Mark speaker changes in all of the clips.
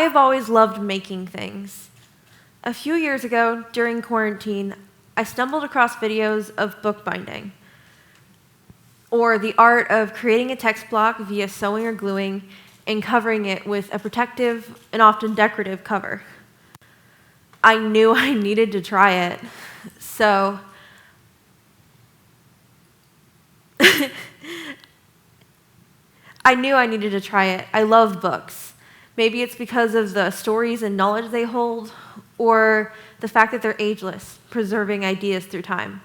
Speaker 1: I have always loved making things. A few years ago, during quarantine, I stumbled across videos of bookbinding, or the art of creating a text block via sewing or gluing and covering it with a protective and often decorative cover. I knew I needed to try it, so I love books. Maybe it's because of the stories and knowledge they hold, or the fact that they're ageless, preserving ideas through time.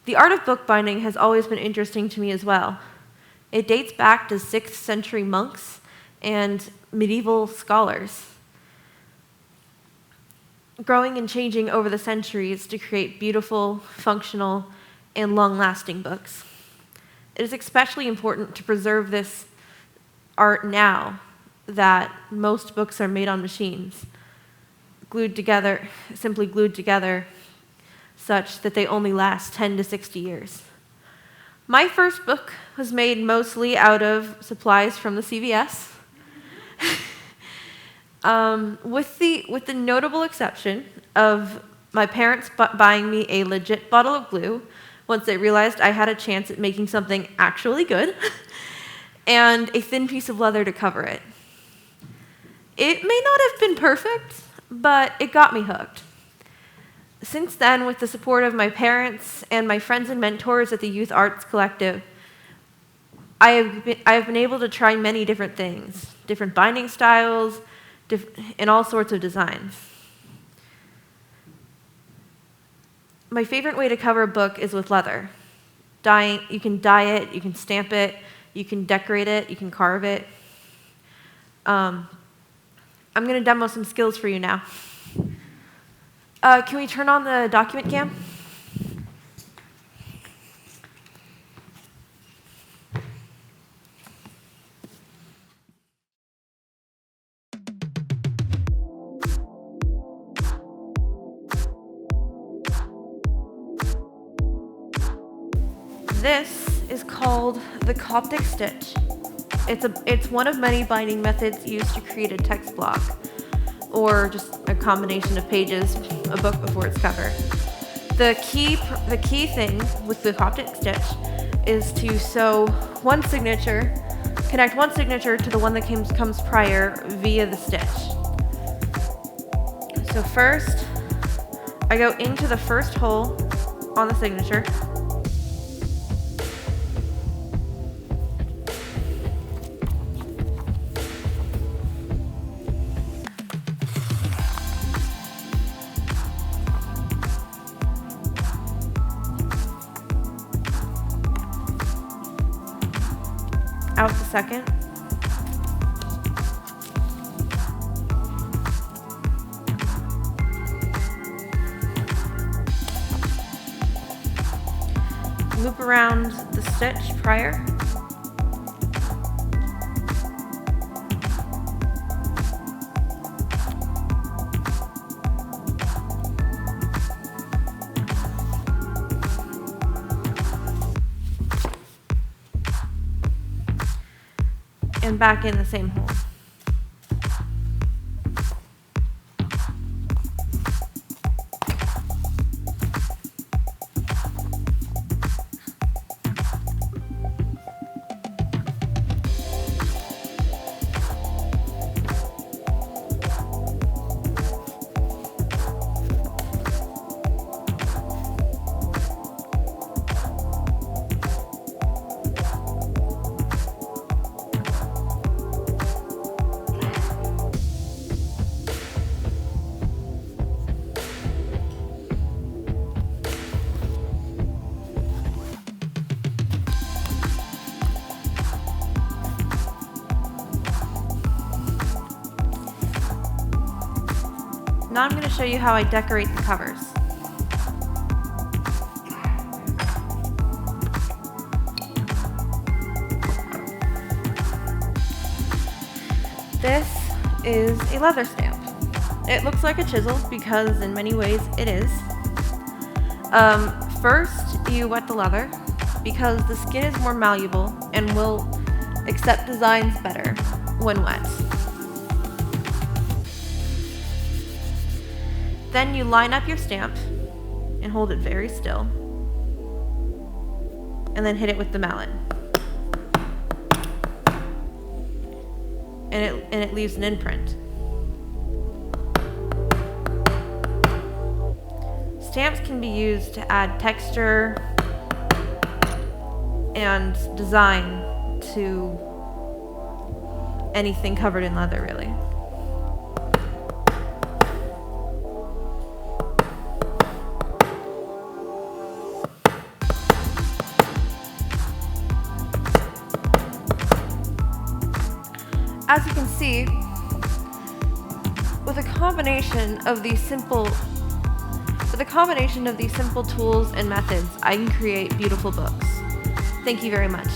Speaker 1: The art of bookbinding has always been interesting to me as well. It dates back to 6th century monks and medieval scholars, growing and changing over the centuries to create beautiful, functional, and long-lasting books. It is especially important to preserve this art now that most books are made on machines, simply glued together, such that they only last 10 to 60 years. My first book was made mostly out of supplies from the CVS, with the notable exception of my parents buying me a legit bottle of glue once they realized I had a chance at making something actually good, and a thin piece of leather to cover it. It may not have been perfect, but it got me hooked. Since then, with the support of my parents and my friends and mentors at the Youth Arts Collective, I have been able to try many different things, different binding styles, and all sorts of designs. My favorite way to cover a book is with leather. You can dye it, you can stamp it, you can decorate it, you can carve it. I'm going to demo some skills for you now. Can we turn on the document cam? This is called the Coptic stitch. It's one of many binding methods used to create a text block, or just a combination of pages, a book before its cover. The key thing with the Coptic stitch is to connect one signature to the one that comes prior via the stitch. So first, I go into the first hole on the signature. Out the second. Loop around the stitch prior. And back in the same hole. Now I'm going to show you how I decorate the covers. This is a leather stamp. It looks like a chisel because in many ways it is. First, you wet the leather because the skin is more malleable and will accept designs better when wet. Then you line up your stamp and hold it very still, and then hit it with the mallet. And it leaves an imprint. Stamps can be used to add texture and design to anything covered in leather, really. As you can see, with a combination of these simple tools and methods, I can create beautiful books. Thank you very much.